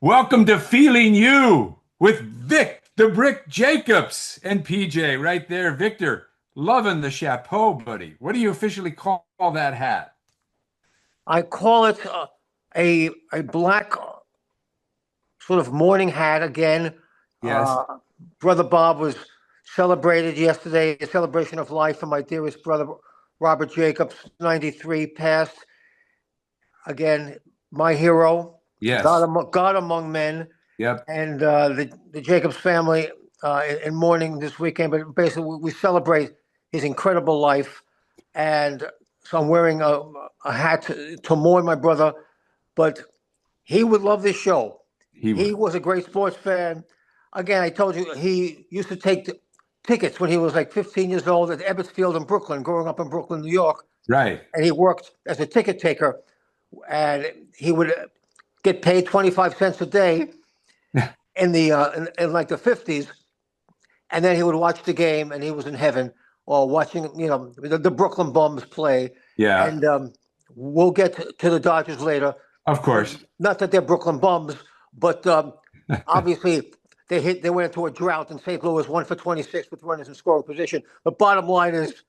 Welcome to Feeling You with Vic the Brick Jacobs and PJ right there. Victor, loving the chapeau, buddy. What do you officially call that hat? I call it a black sort of morning hat again. Yes. Brother Bob was celebrated yesterday, a celebration of life for my dearest brother, Robert Jacobs, 93, passed. Again, my hero, Yes. God among men, Yep. and the Jacobs family in mourning this weekend. But basically, we celebrate his incredible life. And so I'm wearing a hat to mourn my brother, but he would love this show. He He would. was a great sports fan. Again, I told you he used to take tickets when he was like 15 years old at Ebbets Field in Brooklyn, growing up in Brooklyn, New York. Right. And he worked as a ticket taker, and he would get paid 25 cents a day in in like the 50s, and then he would watch the game, and he was in heaven, or watching the Brooklyn Bums play. Yeah. And we'll get to the Dodgers later. Of course. Not that they're Brooklyn Bums, but obviously they went into a drought, and St. Louis 1 for 26 with runners in scoring position. The bottom line is,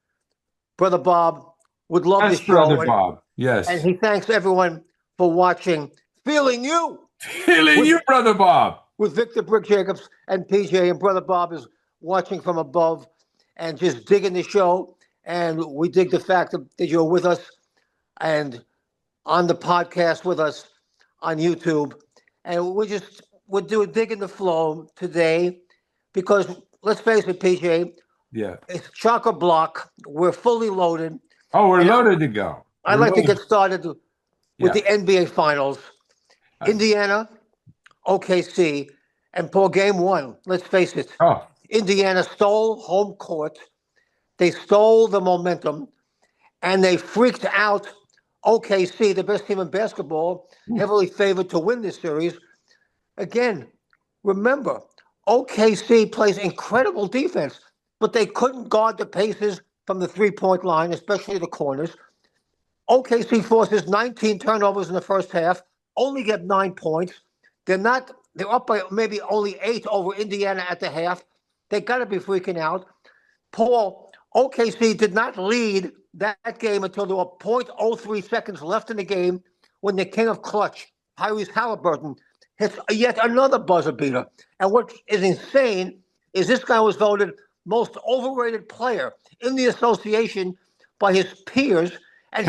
Brother Bob would love That's this show, Brother Bob. and Yes. he thanks everyone for watching Feeling You Feeling with, You, Brother Bob. with Victor Brick Jacobs and PJ, and Brother Bob is watching from above and just digging the show. And we dig the fact that you're with us and on the podcast with us on YouTube. And we're doing digging the flow today because let's face it, PJ, Yeah. it's chock a block. We're fully loaded. Oh, we're And loaded to go. I'd We're like to loaded. get started with Yeah. the NBA Finals. Indiana, OKC, and for game one, let's face it, Oh, Indiana stole home court. They stole the momentum, and they freaked out OKC, the best team in basketball, heavily favored to win this series. Again, remember, OKC plays incredible defense, but they couldn't guard the paces from the three-point line, especially the corners. OKC forces 19 turnovers in the first half, only get 9 points. They're up by maybe only 8 over Indiana at the half. They got to be freaking out. Paul, OKC did not lead that game until there were .03 seconds left in the game when the king of clutch, Tyrese Halliburton, hits yet another buzzer beater. And what is insane is this guy was voted most overrated player in the association by his peers, and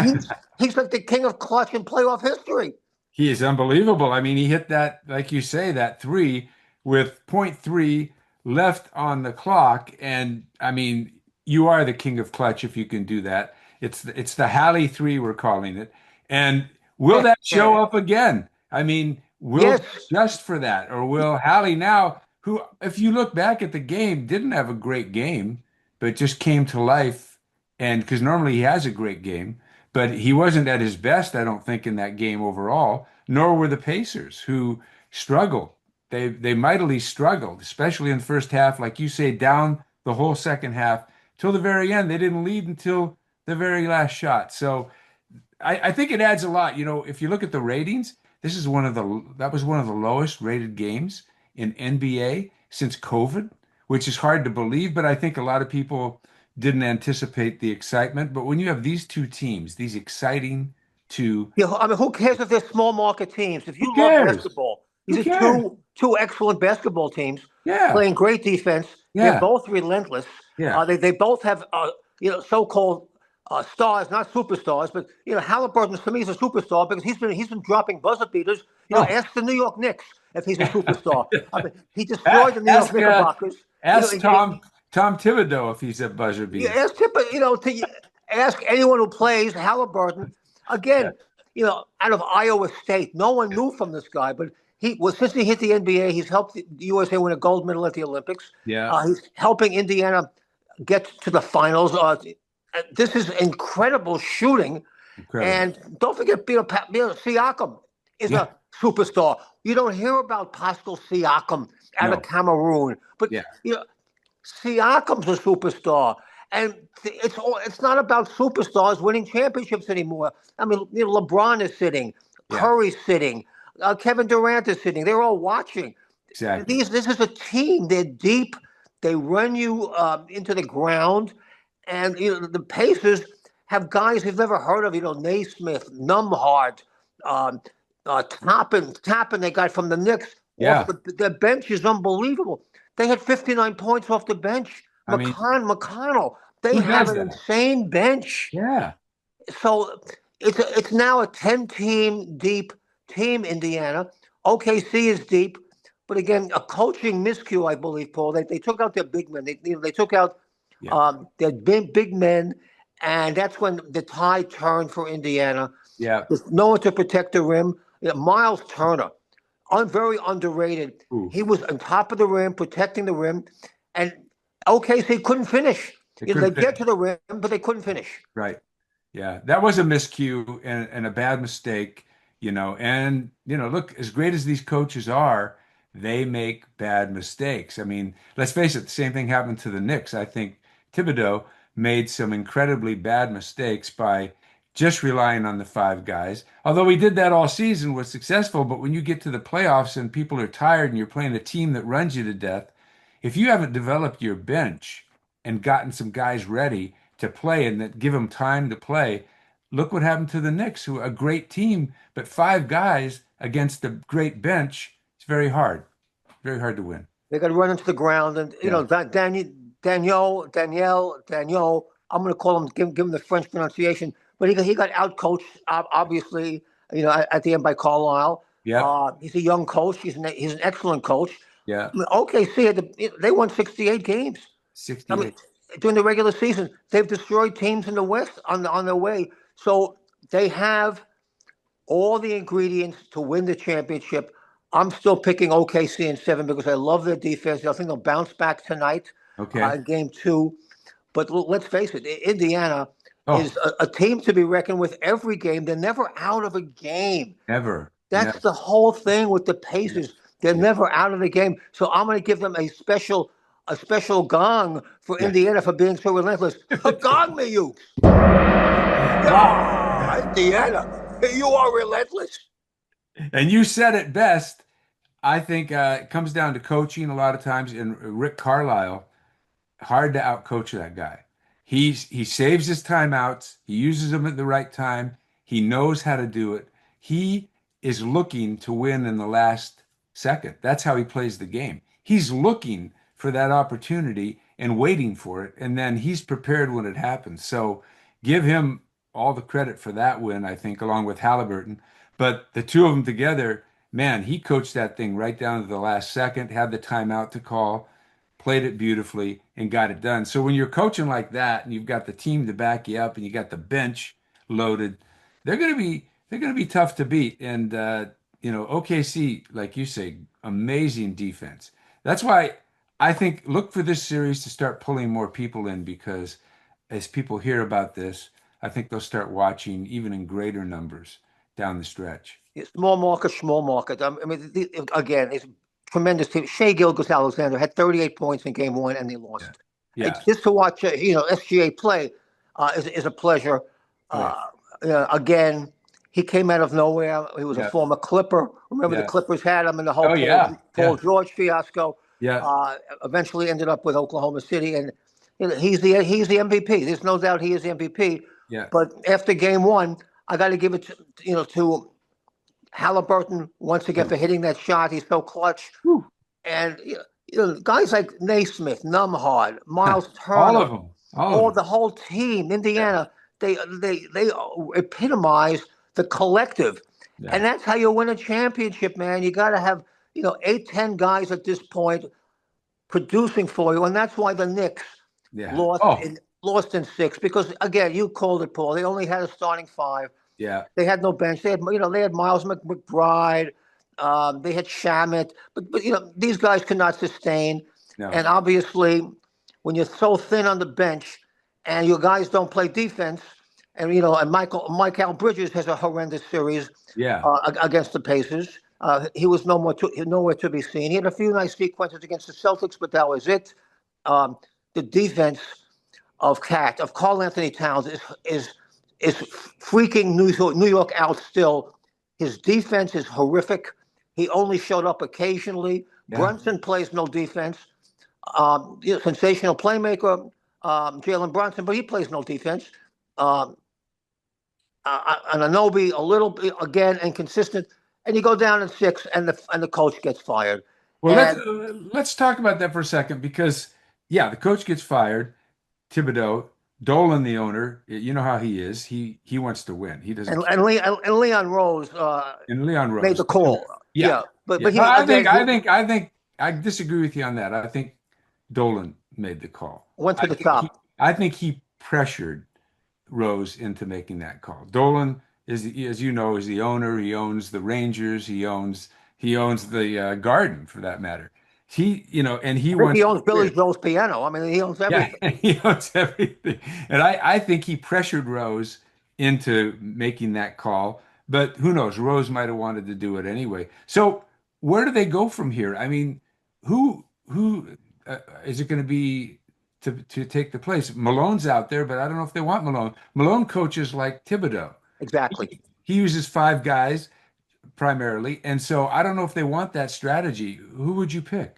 he's like the king of clutch in playoff history. he is unbelievable. I mean, he hit that, like you say, that three with .3 left on the clock. And I mean, you are the king of clutch if you can do that. It's the Halley three, we're calling it. And will that show up again? I mean, will Yes. just for that, or will Halley now, who, if you look back at the game, didn't have a great game, but just came to life, and because normally he has a great game, but he wasn't at his best, I don't think, in that game overall, nor were the Pacers, who struggled. They mightily struggled, especially in the first half, like you say, down the whole second half till the very end. They didn't lead until the very last shot. So I think it adds a lot. You know, if you look at the ratings, that was one of the lowest rated games in NBA since COVID, which is hard to believe, but I think a lot of people didn't anticipate the excitement. But when you have these two teams, these exciting two, Yeah, I mean, who cares if they're small market teams? If who you love cares? basketball, Who these are cares? two excellent basketball teams Yeah, playing great defense. They're yeah, both relentless. yeah. They both have so-called stars, not superstars, but Halliburton to me is a superstar because he's been dropping buzzer beaters. Oh, Ask the New York Knicks if he's a superstar. I mean, he destroyed the New York ask Knickerbockers. ask Tom Thibodeau if he's a buzzer You beater. ask to ask anyone who plays Halliburton Yeah, again. Out of Iowa State, no one knew from this guy, but since he hit the NBA, he's helped the USA win a gold medal at the Olympics. yeah, He's helping Indiana get to the finals. This is incredible shooting, incredible. and don't forget, Siakam is Yeah, a superstar. You don't hear about Pascal Siakam out of no, Cameroon, but yeah, Siakam's a superstar, and it's not about superstars winning championships anymore. I mean, LeBron is sitting, yeah, Curry's sitting, Kevin Durant is sitting. They're all watching. Exactly. This is a team. They're deep. They run you into the ground, and the Pacers have guys you've never heard of. Naismith, Numhart, um, Toppin. They got from the Knicks off Yeah. the bench is unbelievable. They had 59 points off the bench. I mean, McConnell. They who have does an that? insane bench. Yeah. So it's now a 10-team deep team. Indiana. OKC is deep, but again, a coaching miscue, I believe, Paul. They took out their big men. They took out Yeah. their big men, and that's when the tide turned for Indiana. Yeah. With no one to protect the rim. Miles Turner, very underrated. Ooh, He was on top of the rim, protecting the rim, and OKC couldn't finish. they They couldn't get finish. to the rim, but they couldn't finish. Right. Yeah. That was a miscue and a bad mistake, And, look, as great as these coaches are, they make bad mistakes. I mean, let's face it, the same thing happened to the Knicks. I think Thibodeau made some incredibly bad mistakes by just relying on the five guys. Although he did that all season, was successful, but when you get to the playoffs and people are tired and you're playing a team that runs you to death, if you haven't developed your bench and gotten some guys ready to play and that give them time to play, look what happened to the Knicks, who are a great team, but five guys against a great bench, it's very hard to win. They got to run into the ground, and Yeah. Daniel. I'm going to call him, give him the French pronunciation, but he got out coached, obviously. At the end by Carlisle. Yep. He's a young coach. He's an excellent coach. Yeah. I mean, OKC they won 68 games. I mean, 68. during the regular season, they've destroyed teams in the West on their way. So they have all the ingredients to win the championship. I'm still picking OKC in 7 because I love their defense. I think they'll bounce back tonight Okay. in game 2. But let's face it, Indiana Oh, is a team to be reckoned with every game. They're never out of a game. never. That's Never. the whole thing with the Yeah. Pacers. They're Yeah. never out of the game. So I'm going to give them a special gong for Yeah. Indiana for being so relentless. Gong me, you. Wow. Ah, Indiana, you are relentless. And you said it best. I think it comes down to coaching a lot of times. And Rick Carlisle, hard to outcoach that guy. He saves his timeouts. He uses them at the right time. He knows how to do it. He is looking to win in the last second. That's how he plays the game. He's looking for that opportunity and waiting for it, and then he's prepared when it happens. So give him all the credit for that win, I think, along with Halliburton. But the two of them together, man, he coached that thing right down to the last second, had the timeout to call, played it beautifully, and got it done. So when you're coaching like that and you've got the team to back you up and you got the bench loaded, they're gonna be tough to beat. And OKC, like you say, amazing defense. That's why I think look for this series to start pulling more people in because as people hear about this, I think they'll start watching even in greater numbers down the stretch. Small market, small market. I mean, again, it's tremendous team. Shea Gilgeous-Alexander had 38 points in game 1, and they Yeah. lost. Yeah. It's just to watch, SGA play is a pleasure. Oh yeah. Again, he came out of nowhere. He was a Yeah. former Clipper. Remember, the Yeah. Clippers had him in the whole Oh yeah. Paul Yeah. George fiasco. Yeah. Eventually ended up with Oklahoma City, and he's the MVP. There's no doubt he is the MVP. Yeah. But after game 1, I got to give it to Halliburton once again Yeah. for hitting that shot. He's so clutch. Whew. And guys like Naismith, Numhard, Miles All Turner, of them. All of them. the whole team, Yeah. Indiana, they epitomize the collective. Yeah. And that's how you win a championship, man. You got to have, 8, 10 guys at this point producing for you. And that's why the Knicks Yeah. lost Oh, in 6. Because again, you called it, Paul. They only had a starting 5. yeah. They had no bench. They had Miles McBride. They had Shamit, but these guys could not sustain. No. And obviously, when you're so thin on the bench and your guys don't play defense, and Michael Bridges has a horrendous series Yeah. against the Pacers. He was nowhere to be seen. He had a few nice sequences against the Celtics, but that was it. The defense of Karl Anthony Towns is freaking New York out still. His defense is horrific. He only showed up occasionally. Yeah. Brunson plays no defense. Sensational playmaker, Jalen Brunson, but he plays no defense. Um, Ananobi a little bit again inconsistent, and you go down in six, and the coach gets fired. Well, And let's talk about that for a second because yeah, the coach gets fired. Thibodeau, Dolan, the owner, you know how he is. He wants to win. He doesn't and care. and, and Leon Rose And Leon made Rose, the the owner. call. Yeah, Yeah, but yeah. but No, he again he I disagree with you on that. I think Dolan made the call. went to I the think he, top. I think he pressured Rose into making that call. Dolan is, as you know, is the owner. He owns the Rangers. He owns the Garden for that matter. And he I think he wants to owns Billy win. Joel's piano. I mean, he owns Yeah, everything. he owns everything. And I think he pressured Rose into making that call. But who knows? Rose might have wanted to do it anyway. So where do they go from here? I mean, who is it going to be to take the place? Malone's out there, but I don't know if they want Malone. Malone coaches like Thibodeau. Exactly. He uses five guys primarily, and so I don't know if they want that strategy. Who would you pick?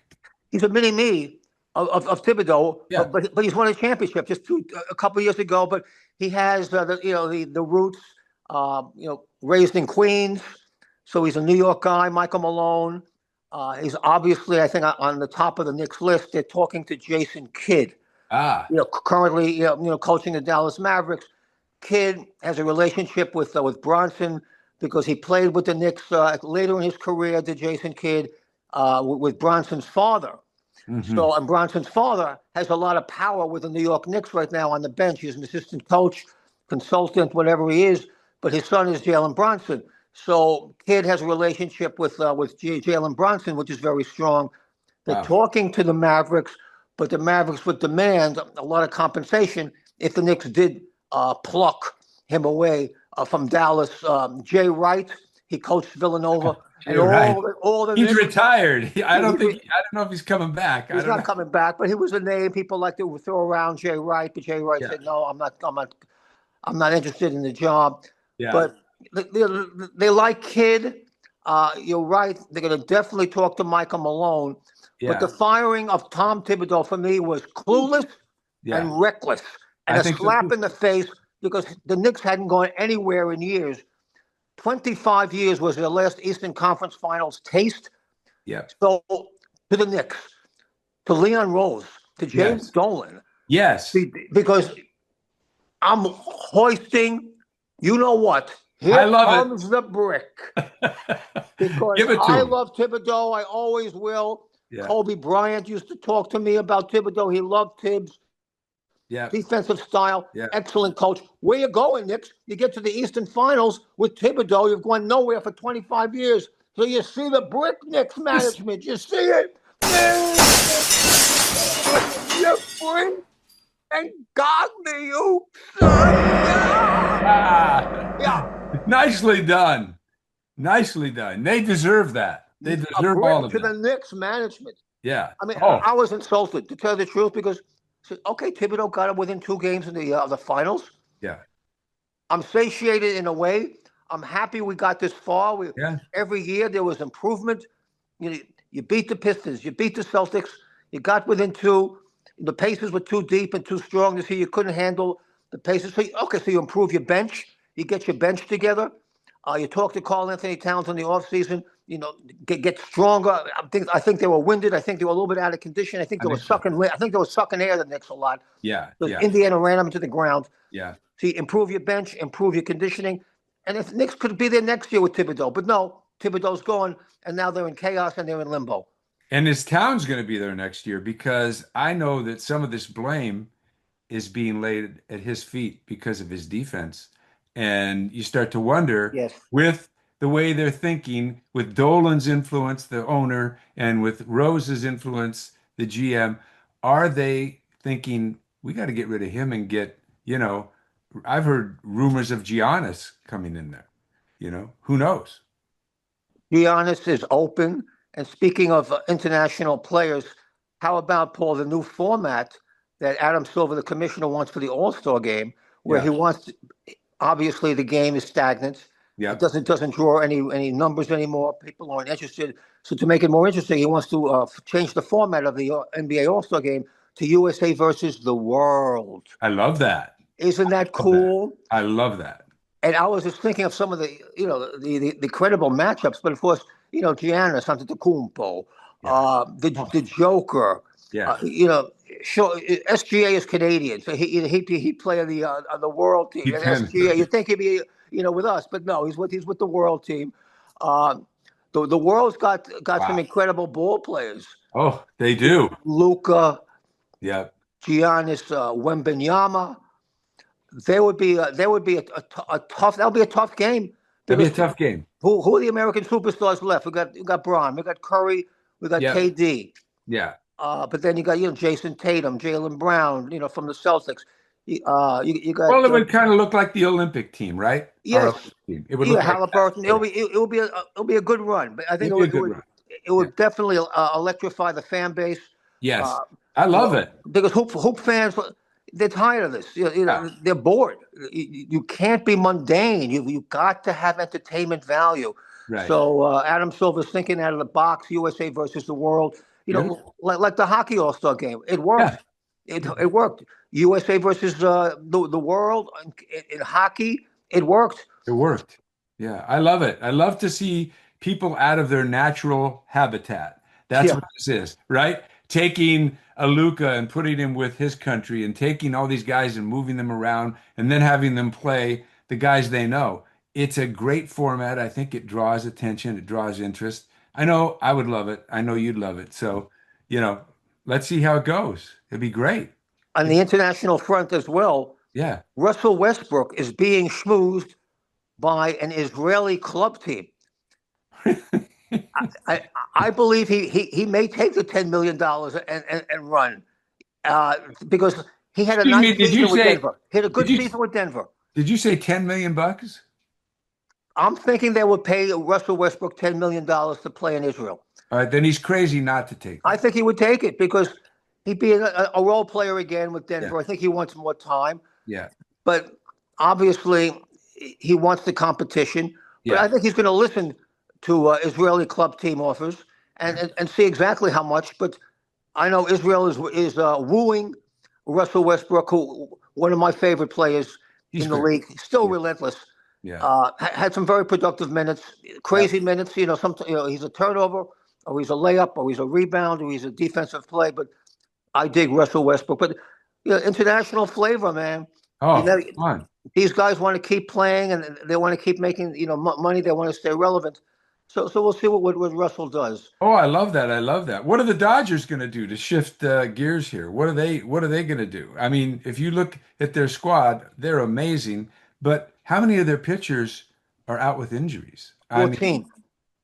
He's a mini me of Thibodeau, Yeah. but he's won a championship just a couple of years ago. But he has the roots, raised in Queens, so he's a New York guy. Michael Malone. He's obviously, I think, on the top of the Knicks list. They're talking to Jason Kidd, Ah. currently coaching the Dallas Mavericks. Kidd has a relationship with Bronson because he played with the Knicks later in his career. To Jason Kidd with Bronson's father. Hmm. And Bronson's father has a lot of power with the New York Knicks right now on the bench. He's an assistant coach, consultant, whatever he is. But his son is Jalen Bronson. So Kidd has a relationship with Jalen Bronson, which is very strong. They're Wow. talking to the Mavericks, but the Mavericks would demand a lot of compensation if the Knicks did pluck him away from Dallas. Jay Wright, he coached Villanova, and You're right. all the He's Knicks. retired. I don't think He, I don't know if he's coming back. I he's don't not know. coming back, but he was a name people like to throw around Jay Wright. But Jay Wright Yeah. said, "No, I'm not interested in the job." Yeah. But they like Kidd. You're right. They're going to definitely talk to Michael Malone. But the Yeah. firing of Tom Thibodeau for me was clueless Yeah. and reckless and I a think so slap too. in the face because the Knicks hadn't gone anywhere in years. 25 years was their last Eastern Conference Finals taste. Yeah. So to the Knicks, to Leon Rose, to James Yes. Dolan, Yes. because I'm hoisting, you know what? I Here love comes the brick. it. Because Give it to I him. love Thibodeau. I always will. Yeah. Kobe Bryant used to talk to me about Thibodeau. He loved Tibbs. Yeah. Defensive style, Yeah. excellent coach. Where you going, Knicks? You get to the Eastern Finals with Thibodeau. You've gone nowhere for 25 years. So you see the brick, Knicks This, management. You see it. You freak and got me, you son. Yeah. nicely done. Nicely done. They deserve that. They A deserve all brick of to the that. Knicks management. Yeah. I mean, Oh, I was insulted, to tell you the truth, because okay, Thibodeau got it within 2 games in the finals. yeah. I'm satiated in a way. I'm happy we got this far. Yeah. Every year there was improvement. You beat the Pistons, you beat the Celtics, you got within two. The Pacers were too deep and too strong this year. You couldn't handle the Pacers. So you improve your bench. You get your bench together. You talk to Carl Anthony Towns in the offseason. Get stronger. I think they were winded. I think they were a little bit out of condition. I think I they were think so. sucking. I think they were sucking air the Knicks a lot Yeah. because Yeah. Indiana ran them to the ground. Yeah. So you improve your bench, improve your conditioning, and if Knicks could be there next year with Thibodeau, but no, Thibodeau's gone, and now they're in chaos and they're in limbo. And his town's going to be there next year because I know that some of this blame is being laid at his feet because of his defense. And you start to wonder Yes, with the way they're thinking, with Dolan's influence, the owner, and with Rose's influence, the GM, are they thinking we got to get rid of him and I've heard rumors of Giannis coming in there. Who knows? Giannis is open. And speaking of international players, how about Paul the new format that Adam Silver, the commissioner, wants for the All Star game, where he Yeah. wants? Obviously, the game is stagnant. It Yep. doesn't draw any numbers anymore. People aren't interested. So to make it more interesting, he wants to change the format of the NBA All-Star game to USA versus the world. I love that. Isn't that Love that. cool? I love that. And I was just thinking of some of the, the credible matchups. But of course, Giannis Antetokounmpo, Yeah. Oh, the Joker, yeah. sure, SGA is Canadian, so he play on the world team. You And can. SGA, you think he'd be with us, but no, he's with the world team. Uh, the world's got some Wow. incredible ball players. Oh, they do. Luca, Yep. Giannis, Wembenyama. There would be a tough. That'll be a tough game That'd be because a tough game. who are the American superstars left? We got Braun, we got Curry, we got Yep. KD. Yeah. But then you got Jason Tatum, Jaylen Brown, from the Celtics. You Well, got it would kind of look like the Olympic team, right? Our yes, Olympic team. It would yeah, look like that. Halliburton. It'll Yeah. be it'll be a good run, but I think It'd it be a would it good would, run. it would definitely electrify the fan base. Yes. Uh, I love it. because hoop fans, they're tired of this. Yeah. They're bored. You can't be mundane. You got to have entertainment value. Right. So Adam Silver's thinking out of the box. USA versus the world. Beautiful. Like the hockey All Star game. It Yeah. worked. It worked. USA versus the world in hockey. It worked. It worked. Yeah. I love it. I love to see people out of their natural habitat. That's Yeah. what this is, right? Taking a Luka and putting him with his country and taking all these guys and moving them around and then having them play the guys they know. It's a great format. I think it draws attention, it draws interest. I know I would love it. I know you'd love it. So, you know, let's see how it goes. It'd be great. On the international front as well, Yeah. Russell Westbrook is being schmoozed by an Israeli club team. I I believe he may take the $10 million and run because he had a Excuse nice me, season with Denver. He had a did good you season with Denver. did you say 10 million bucks? I'm thinking they would pay Russell Westbrook $10 million to play in Israel. All right, then he's crazy not to take I that. think he would take it because he'd be a role player again with Yeah. Denver. I think he wants more time, Yeah. but obviously he wants the competition. But Yeah. I think he's going to listen to Israeli club team offers and see exactly how much. But I know Israel is wooing Russell Westbrook, who one of my favorite players He's in the great. league. Still Yeah. relentless. Yeah. Had some very productive minutes, Yep. crazy minutes. Sometimes he's a turnover, or he's a layup, or he's a rebound, or he's a defensive play. But I dig Russell Westbrook. But international flavor, man. You Oh, know, fun. these guys want to keep playing, and they want to keep making money. They want to stay relevant. So we'll see what Russell does. Oh, I love that. I love that. What are the Dodgers going to do to shift gears here? What are they going to do? I mean, if you look at their squad, they're amazing, but how many of their pitchers are out with injuries? I mean, 14.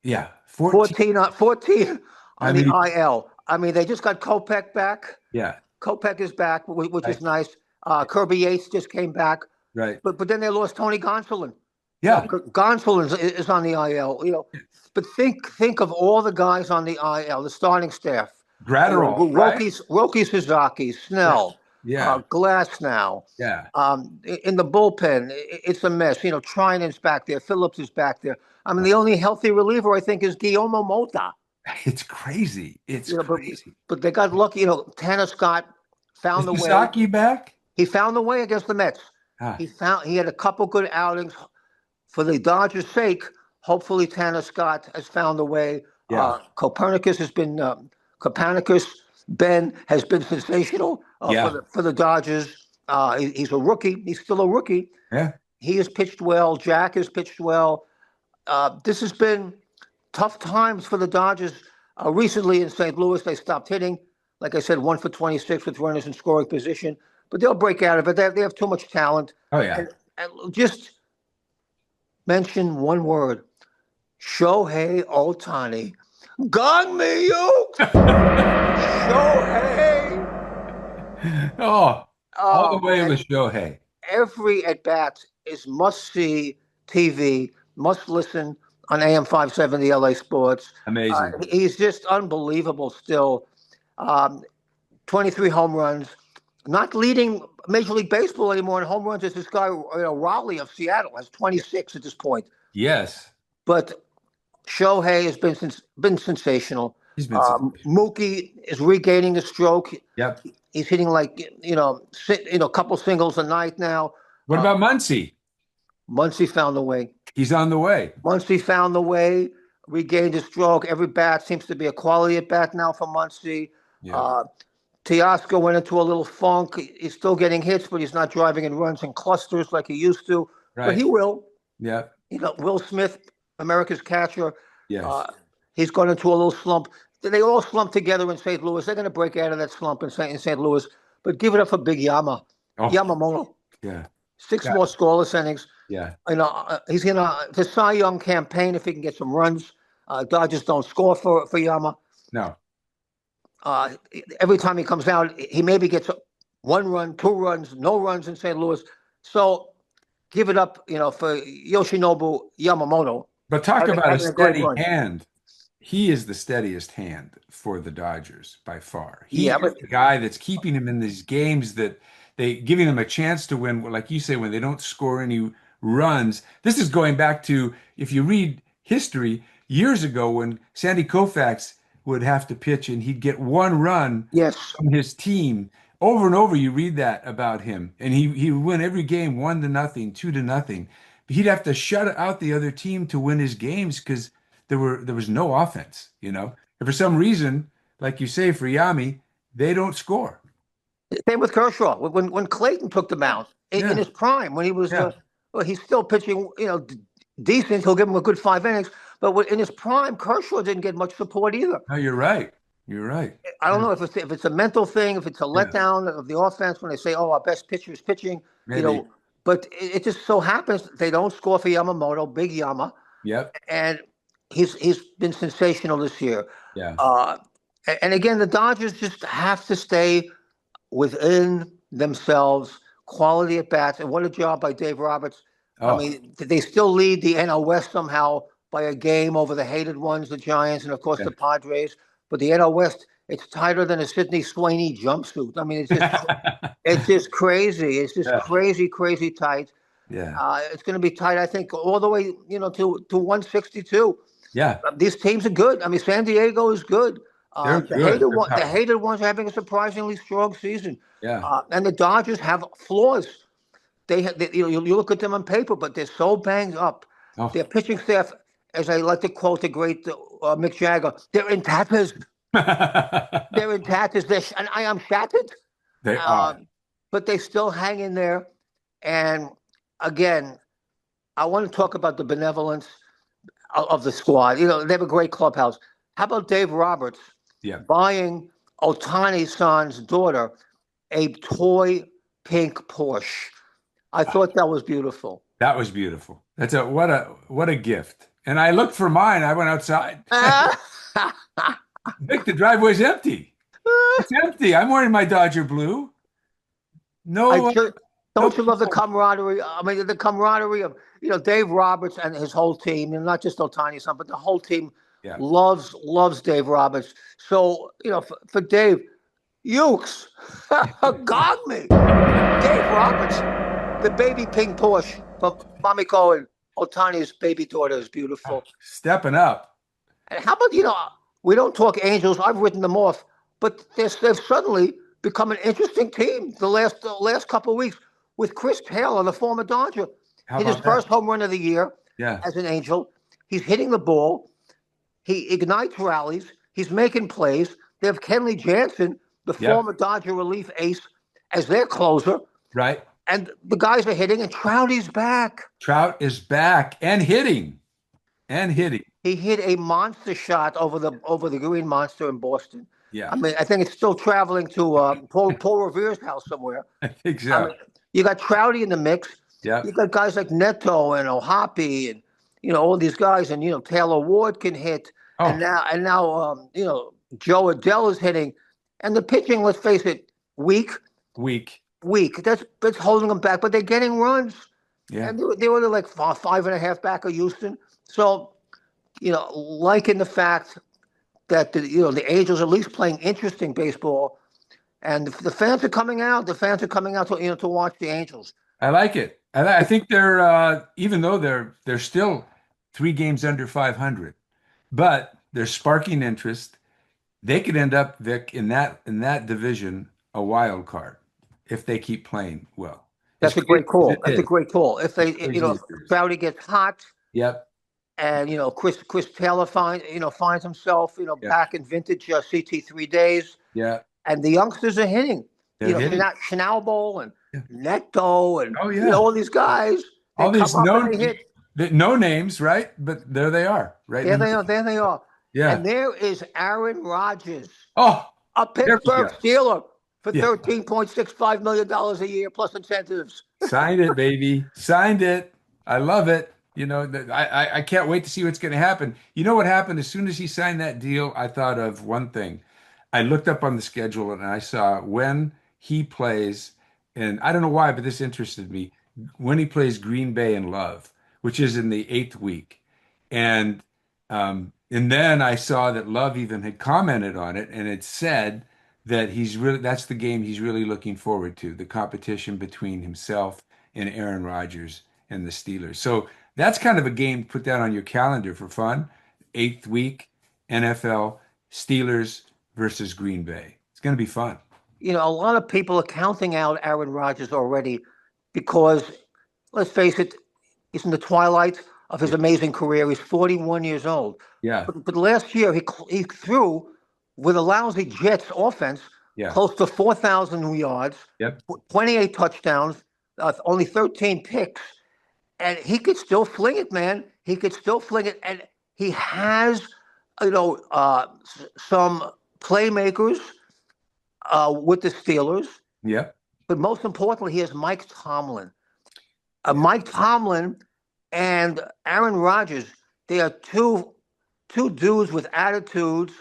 yeah, 14. 14 I on the mean, IL. I mean, they just got Kopech back. yeah, Kopech is back, which right, is nice. Kirby Yates just came back, right. but then they lost Tony Gonsolin. Yeah, Gonsolin is on the IL. But think of all the guys on the IL, the starting staff. Gratterall, right? Roki Suzaki, Right. Snell, Yeah, Glass now. yeah. In the bullpen, it's a mess. Trinan's back there. Phillips is back there. I mean, the only healthy reliever I think is Guillermo Mota. It's crazy. It's You know, but crazy. but they got lucky. Tanner Scott Is found the way. Misaki back? He found the way against the Mets. Ah, He had a couple good outings. For the Dodgers' sake, hopefully Tanner Scott has found a way. yeah, Copernicus Ben has been sensational yeah, for the Dodgers. He's a rookie. He's still a rookie. yeah. He has pitched well. Jack has pitched well. This has been tough times for the Dodgers. Recently in St. Louis, they stopped hitting. Like I said, 1 for 26 with runners in scoring position. But they'll break out of it. They have too much talent. Oh, yeah. And just mention one word: Shohei Ohtani. Gong me you, Shohei. Oh, all the Oh way man, with Shohei. every at bat is must see TV, must listen on AM 570 LA Sports. Amazing. He's just unbelievable still. 23 home runs. Not leading Major League Baseball anymore in home runs is this guy, Raleigh of Seattle, has 26 at this point. Yes. but Shohei has been sensational. He's been sensational. Mookie is regaining the stroke. Yep. He's hitting like a couple singles a night now. What about Muncy? Muncy found the way. He's on the way. Muncy found the way, regained his stroke. Every bat seems to be a quality at bat now for Muncy. Yeah. Teoscar went into a little funk. He's still getting hits, but he's not driving in runs in clusters like he used to. But he Right. will. Yeah. Will Smith, America's catcher, Yes. uh, he's gone into a little slump. They all slump together in St. Louis. They're going to break out of that slump in St. Louis. But give it up for Big Oh, Yamamoto. yeah. Six Yeah. more scoreless innings. Yeah. He's in the Cy Young campaign if he can get some runs. Dodgers don't score for Yama. No. Every time he comes out, he maybe gets 1 run, 2 runs, no runs in St. Louis. So give it up, for Yoshinobu Yamamoto. But talk about a Having a great steady run. hand. He is the steadiest hand for the Dodgers by far. He Yeah, is but the guy that's keeping him in these games that they giving them a chance to win, like you say, when they don't score any runs. This is going back to, if you read history, years ago when Sandy Koufax would have to pitch and he'd get 1 run yes, from his team. Over and over, you read that about him, and he would win every game 1-0, 2-0. He'd have to shut out the other team to win his games because there was no offense, And for some reason, like you say, for Yami, they don't score. same with Kershaw. When Clayton took the mound in Yeah, his prime, when he was, yeah. well, he's still pitching, decent. He'll give him a good 5 innings. But in his prime, Kershaw didn't get much support either. No, you're right. You're right. I don't Yeah, know if it's a mental thing, if it's a yeah. letdown of the offense when they say, "Oh, our best pitcher is pitching," you Maybe. know. But it just so happens they don't score for Yamamoto, Big Yama, Yep. and he's been sensational this year. Yeah. And again, the Dodgers just have to stay within themselves, quality at bats, and what a job by Dave Roberts. I Oh, mean, they still lead the NL West somehow by a game over the hated ones, the Giants, and of course the Padres. But the NL West, it's tighter than a Sidney Sweeney jumpsuit. I mean, yeah. it's just crazy. It's just Yeah. crazy, crazy tight. Yeah. It's going to be tight, I think, all the way, to 162. Yeah. These teams are good. I mean, San Diego is good. They're The good. hated They're one, the tough. hated ones are having a surprisingly strong season. Yeah. And the Dodgers have flaws. You look at them on paper, but they're so banged up. Oh. Their pitching staff, as I like to quote the great Mick Jagger, they're in tatters. They're in tatters. And I am shattered. They are. But they still hang in there. And again, I want to talk about the benevolence of the squad. They have a great clubhouse. How about Dave Roberts Yeah. buying Otani-san's daughter a toy pink Porsche? I thought that was beautiful. That was beautiful. What a gift. And I looked for mine. I went outside. Vic, the driveway's empty. It's empty. I'm wearing my Dodger blue. No, Don't you love the camaraderie? I mean, the camaraderie of Dave Roberts and his whole team, and not just Otani-san, but the whole team yeah. loves Dave Roberts. So for Dave, Ukes, got me. Dave Roberts, the baby pink Porsche from Mommy Cohen. Otani's baby daughter is beautiful. Stepping up. And how about we don't talk Angels. I've written them off, but they've suddenly become an interesting team the last couple of weeks with Chris Taylor, the former Dodger. How Hit his about first that? home run of the year Yeah. as an Angel. He's hitting the ball. He ignites rallies. He's making plays. They have Kenley Jansen, the Yep. former Dodger relief ace, as their closer. Right. And the guys are hitting, and Trouty's back. Trout is back and hitting. And hitting. He hit a monster shot over the Green Monster in Boston. Yeah. I mean, I think it's still traveling to Paul Revere's house somewhere. I think so. I mean, you got Trouty in the mix. Yeah. You got guys like Neto and Ohapi and all these guys, and Taylor Ward can hit, Oh. and now Joe Adell is hitting, and the pitching, let's face it, weak. That's holding them back, but they're getting runs. Yeah. And they were like 5.5 back of Houston. So, liking the fact that the Angels are at least playing interesting baseball, and the fans are coming out. The fans are coming out to watch the Angels. I like it. I think they're even though they're still 3 games under 500. But they're sparking interest. They could end up, Vic, in that division, a wild card if they keep playing well. As That's a crazy great as call. it That's a is, great call. If they, as crazy if as it is. Crowder gets hot, Yep, and Chris Taylor finds himself yep, back in vintage CT 3 days, yeah. and the youngsters are hitting. They're They're hitting. not Schnauble and Yeah. Neto and Oh yeah. all these guys. They All come these up and they hit. no names, right? But there they are, right in There the they are. middle. There they are. Yeah. And there is Aaron Rodgers, Oh, a there we Pittsburgh go. Steeler, for Yeah. $13.65 million a year plus incentives. Signed it, baby. Signed it. I love it. I can't wait to see what's going to happen. You know what happened? As soon as he signed that deal, I thought of one thing. I looked up on the schedule and I saw when he plays, and I don't know why, but this interested me. When he plays Green Bay and Love, which is in the eighth week. And then I saw that Love even had commented on it, and it said that that's the game he's really looking forward to, the competition between himself and Aaron Rodgers and the Steelers. So that's kind of a game to put that on your calendar for fun. Eighth week, NFL, Steelers versus Green Bay. It's going to be fun. A lot of people are counting out Aaron Rodgers already because, let's face it, he's in the twilight of his Yeah. amazing career. He's 41 years old. Yeah. But last year, he threw with a lousy Jets offense Yeah. close to 4,000 yards, Yep. 28 touchdowns, only 13 picks. And he could still fling it, man. He could still fling it. And he has, some playmakers with the Steelers. Yep. But most importantly, he has Mike Tomlin. Mike Tomlin and Aaron Rodgers, they are two dudes with attitudes,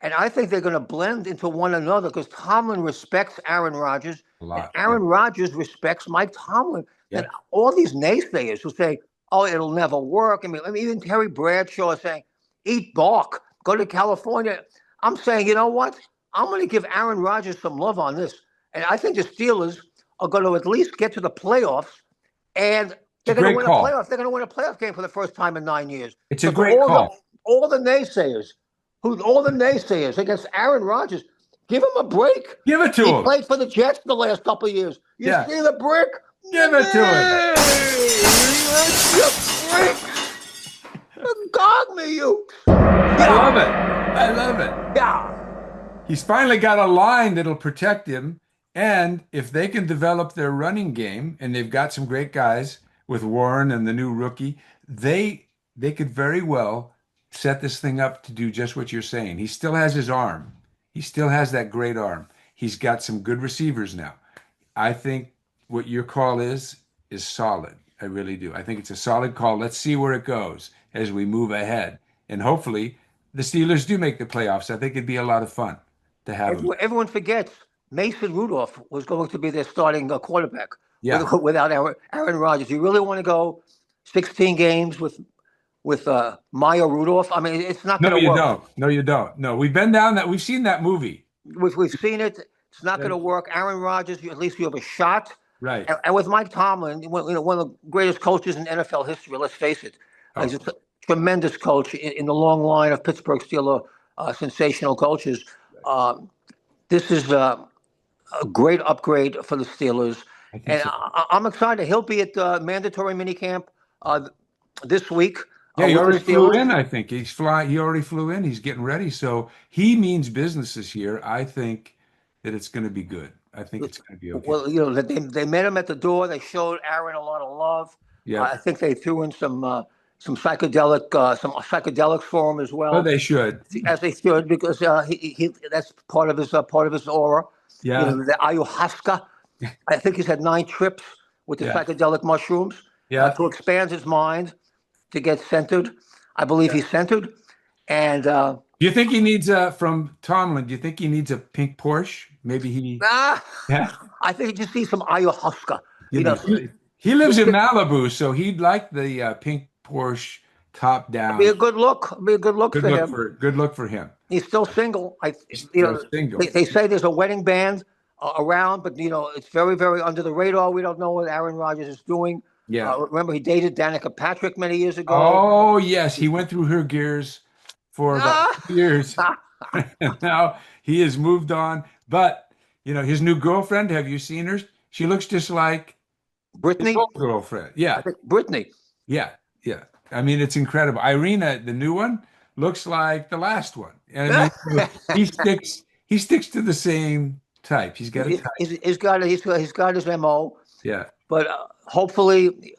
and I think they're going to blend into one another because Tomlin respects Aaron Rodgers, A and lot. Yeah. Aaron Rodgers respects Mike Tomlin. And Yep. all these naysayers who say, "Oh, it'll never work." I mean, even Terry Bradshaw is saying, "Eat bark, go to California." I'm saying, you know what? I'm going to give Aaron Rodgers some love on this, and I think the Steelers are going to at least get to the playoffs, and It's a they're going to great win a call. playoff. They're going to win a playoff game for the first time in 9 years. It's a Because great call. all the naysayers, all the naysayers against Aaron Rodgers, give him a break. Give it to He him. played for the Jets the last couple of years. You Yeah. see the brick? Give it to him. Gog me, you. I love it. I love it. Yeah. He's finally got a line that'll protect him. And if they can develop their running game, and they've got some great guys with Warren and the new rookie, they could very well set this thing up to do just what you're saying. He still has his arm. He still has that great arm. He's got some good receivers now. I think what your call is solid. I really do. I think it's a solid call. Let's see where it goes as we move ahead. And hopefully the Steelers do make the playoffs. I think it'd be a lot of fun to have them. Everyone forgets Mason Rudolph was going to be their starting quarterback Yeah. without Aaron Rodgers. You really want to go 16 games with Maya Rudolph? I mean, it's not No, going to you work. don't. No, you don't. No, we've been down that. We've seen that movie. We've seen it. It's not going to work. Aaron Rodgers, at least you have a shot. Right. And with Mike Tomlin, one of the greatest coaches in NFL history, let's face it. Oh. He's a tremendous coach in the long line of Pittsburgh Steelers sensational coaches. This is a great upgrade for the Steelers. I think And so. I'm excited. He'll be at mandatory minicamp this week. Yeah, he with the already flew Steelers. in, I think. He already flew in. He's getting ready. So he means business this year. I think that it's going to be good. I think it's going to be okay. Well, they met him at the door. They showed Aaron a lot of love. Yeah. I think they threw in some psychedelics for him as well. Oh, they should. As they should, because he that's part of his aura. Yeah. The ayahuasca. I think he's had 9 trips with the psychedelic mushrooms to expand his mind, to get centered. I believe he's centered. And Do you think he needs from Tomlin? Do you think he needs a pink Porsche? Maybe he. Yeah. I think he just needs some ayahuasca. He lives in Malibu, so he'd like the pink Porsche top down. Be a good look. Be a good look for him. Good look for him. He's still single. Single. They say there's a wedding band around, but it's very, very under the radar. We don't know what Aaron Rodgers is doing. Yeah. Remember, he dated Danica Patrick many years ago. Oh, yes. He went through her gears for about Ah! 2 years. And now he has moved on. But, his new girlfriend, have you seen her? She looks just like his Brittany, old girlfriend. I Yeah. think Brittany. Yeah. Yeah. I mean, it's incredible. Irina, the new one, looks like the last one. And I mean, he sticks to the same type. He's got a type. He's got his MO, Yeah. but hopefully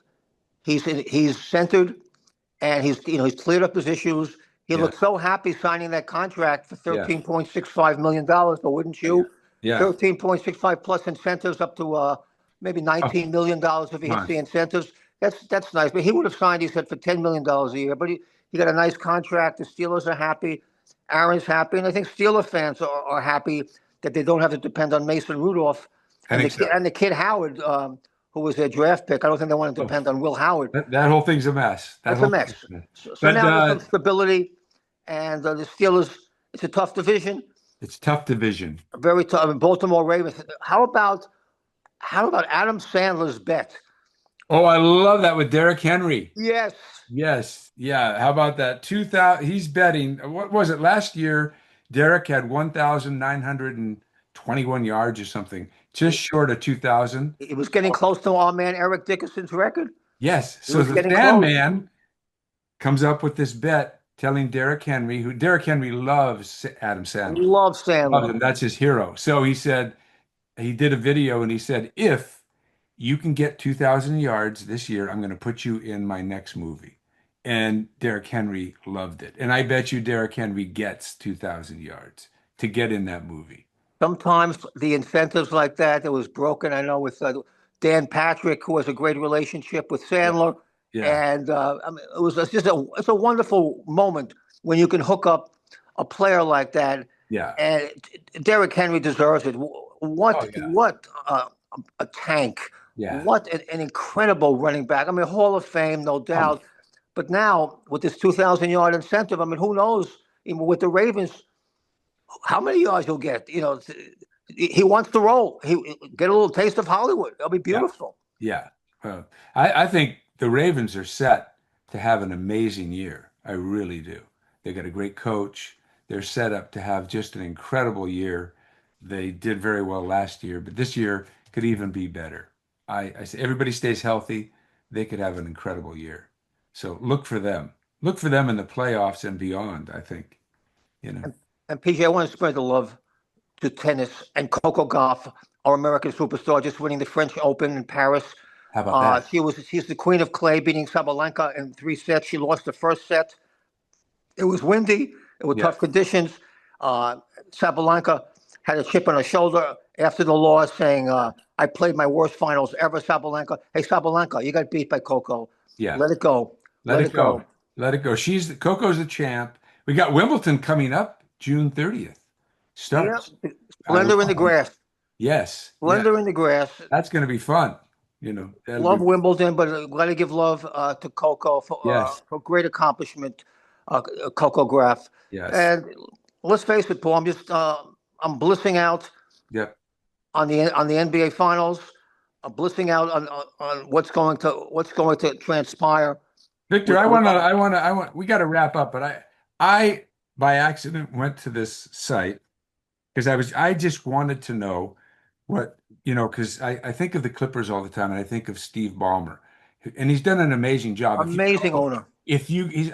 he's centered and he's cleared up his issues. He Yeah. looked so happy signing that contract for Yeah. $13.65 million, but wouldn't Yeah. you? Yeah. 13.65 plus incentives up to maybe Oh, $19 million if he come hits on. the incentives. That's nice. But he would have signed, he said, for $10 million a year. But he got a nice contract. The Steelers are happy. Aaron's happy, and I think Steeler fans are happy that they don't have to depend on Mason Rudolph I think so. and the kid Howard, who was their draft pick. I don't think they want to Oh, depend on Will Howard. that whole thing's a mess. That That's a whole thing's mess. a mess. So But now there's some stability, and the Steelers. It's a tough division, it's tough division. very tough. I mean, Baltimore Ravens. How about Adam Sandler's bet? Oh, I love that with Derrick Henry. Yes, Yes. Yeah. How about that? 2000, he's betting. What was it last year? Derrick had 1,921 yards or something, just short of 2,000. he was getting close to our man Eric Dickerson's record. Yes. He So was the getting close. Sandman comes up with this bet telling Derrick Henry, who Derrick Henry loves Adam Sandler, Love loves Sandler. him. That's his hero. So he did a video and he said, if you can get 2,000 yards this year, I'm going to put you in my next movie. And Derrick Henry loved it. And I bet you Derrick Henry gets 2,000 yards to get in that movie. Sometimes the incentives like that was broken. I know with Dan Patrick, who has a great relationship with Yeah. Sandler, Yeah. and I mean, it's a wonderful moment when you can hook up a player like that. Yeah. And Derrick Henry deserves it. Oh, What yeah. what a tank! Yeah. What an incredible running back! I mean, Hall of Fame, no Oh, doubt. But now with this 2,000 yard incentive, I mean, who knows? Even with the Ravens, how many yards he'll get? He wants to roll. He get a little taste of Hollywood. It'll be yeah. beautiful. Yeah. I think the Ravens are set to have an amazing year. I really do. They got a great coach. They're set up to have just an incredible year. They did very well last year, but this year could even be better. I say everybody stays healthy, they could have an incredible year. So look for them. Look for them in the playoffs and beyond, I think. You know. And PJ, I want to spread the love to tennis and Coco Gauff, our American superstar, just winning the French Open in Paris. How about that? She's the queen of clay, beating Sabalenka in 3 sets. She lost the first set. It was windy. It was Yeah. tough conditions. Uh, Sabalenka had a chip on her shoulder after the loss, saying, "I played my worst finals ever." Sabalenka, hey Sabalenka, you got beat by Coco. Yeah. Let it go. Let Let it it go. go. Let it go. Coco's the champ. We got Wimbledon coming up June 30th. Yeah, Starts. I Splendor in the love it. grass. Yes. Yeah. Splendor in the grass. That's going to be fun. That'll Love be, Wimbledon, but got to give love to Coco yes. for great accomplishment, Coco Graf. Yes. And let's face it, Paul. I'm blissing out Yep. on the NBA Finals. I'm blissing out on what's going to transpire. Victor, With we got to wrap up, but I by accident went to this site because I just wanted to know because I think of the Clippers all the time and I think of Steve Ballmer, and he's done an amazing job. Amazing owner.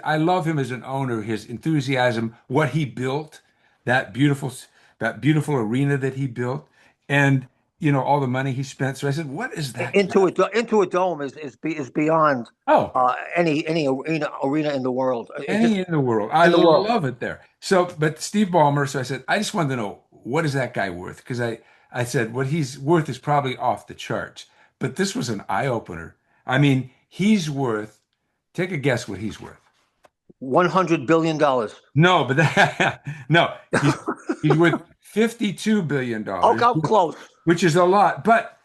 I love him as an owner, his enthusiasm, what he built, that beautiful, that beautiful arena that he built, and all the money he spent. So I said, what is that guy? Into a dome is beyond Oh, any arena in the world. It's just any in the world. I in the world. love it there. So, but Steve Ballmer, so I said, I just wanted to know what is that guy worth? Because I said what he's worth is probably off the charts. But this was an eye opener. I mean, he's worth, take a guess what he's worth. $100 billion. No, but no, he's worth $52 billion, Oh, how close. which is a lot. But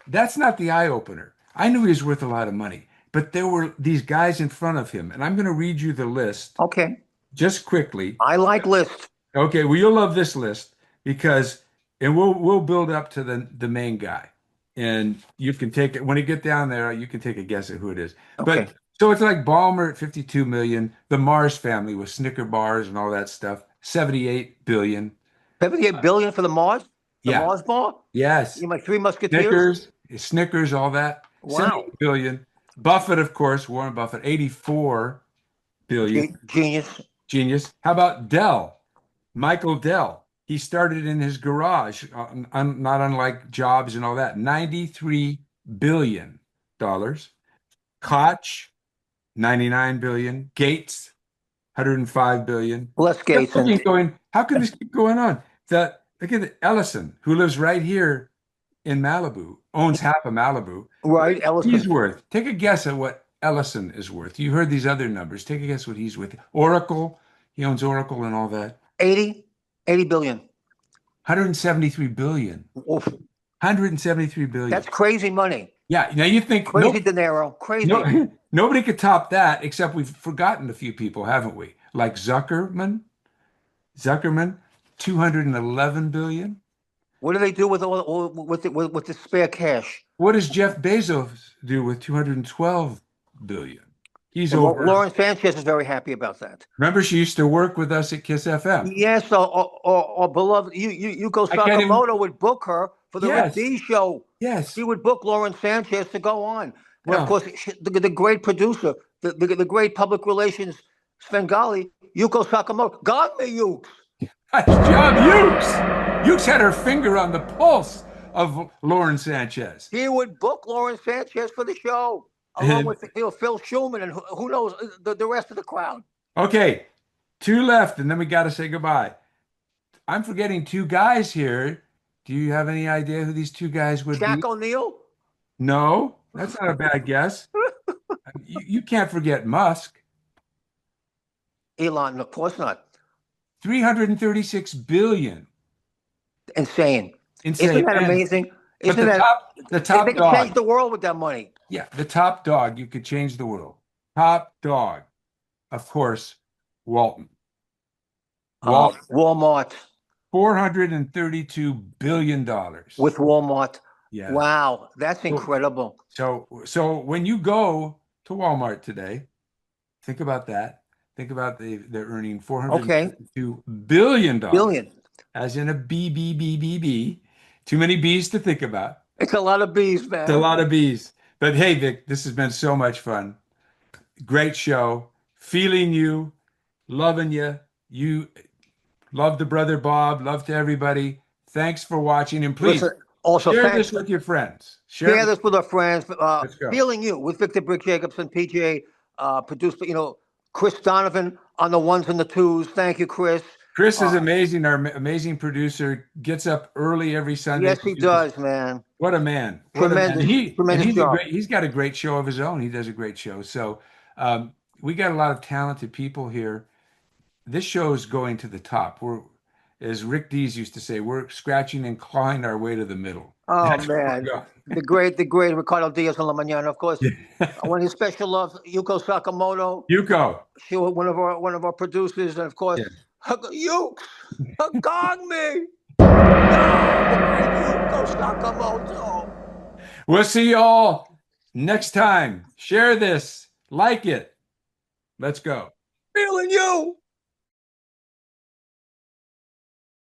that's not the eye opener. I knew he was worth a lot of money, but there were these guys in front of him, and I'm going to read you the list Okay. just quickly. I like lists. Okay, well, you'll love this list because, and we'll build up to the main guy. and you can take it when you get down there. You can take a guess at who it is. Okay. But so it's like Ballmer at 52 million. The Mars family with Snicker bars and all that stuff, 78 billion. 78 billion for the Yeah. Mars bar? Yes. You my Three Musketeers? Snickers, all that. Wow. 78 billion. Buffett, of course, Warren Buffett, 84 billion. Genius. Genius. How about Dell? Michael Dell. He started in his garage, not unlike Jobs and all that. $93 billion. Koch, 99 billion. Gates, 105 billion. Les Just Gates and looking going, how can this keep going on? Look at Ellison, who lives right here in Malibu, owns half of Malibu. What do right, you think Ellison. he's worth? Take a guess at what Ellison is worth. You heard these other numbers. Take a guess what he's worth. Oracle, he owns Oracle and all that. 80 billion. 173 billion. Oof. 173 billion. That's crazy money. Yeah, now you think Crazy dinero. Crazy. nobody could top that except we've forgotten a few people, haven't we? Like Zuckerman, 211 billion. What do they do with with the spare cash? What does Jeff Bezos do with 212 billion? He's And over. Lauren Sanchez is very happy about that. Remember, she used to work with us at Kiss FM. Yes, or beloved, you go I can't even. Sakamoto would book her for the Rick Yes, D show. yes. She would book Lauren Sanchez to go on. And of Well, course, the great producer, the great public relations Svengali, Yuko Sakamoto. God me, Yuke. that's John Hughes. Hughes had her finger on the pulse of Lauren Sanchez. He would book Lauren Sanchez for the show, along And with Phil Schumann and who knows the rest of the crowd. okay, two left, and then we got to say goodbye. I'm forgetting two guys here. Do you have any idea who these two guys would Shaq be? O'Neal, No, that's not a bad guess. You can't forget Musk. Elon, of course not. 336 billion. Insane. Isn't Insane. that amazing? But Isn't that the they top can change dog. the world with that money? Yeah, the top dog. You could change the world. Top dog. Of course, Walton. Walton. Walmart $432 billion. with Walmart. Yeah. Wow, that's incredible. So when you go to Walmart today, think about that. Think about they're earning Okay, $452 billion, billion. as in a B, B, B, B, B. Too many B's to think about. It's a lot of bees, It's a man. lot of B's. But hey, Vic, this has been so much fun. Great show. Feeling you, loving you. You love the brother Bob. Love to everybody. Thanks for watching. And please Listen, also share thanks. this with your friends. Share Share it. this with our friends. Let's go. Feeling You with Victor Brick Jacobson, PGA, produced, Chris Donovan on the ones and the twos. Thank you, Chris. Chris is amazing, our amazing producer. Gets up early every Sunday. Yes, he does, man. What a man. What a man. Tremendous, And tremendous he's job. he's got a great show of his own. He does a great show. So we got a lot of talented people here. This show is going to the top. As Rick Dees used to say, we're scratching and clawing our way to the middle. Oh That's where we're man, going. the great Ricardo Diaz on La Mañana, of course. One of his special loves, Yuko Sakamoto. Yuko. She was one of our producers, and of course, Yeah. Yuke, gong me. Yuko Sakamoto. We'll see you all next time. Share this. Like it. Let's go. Feeling you.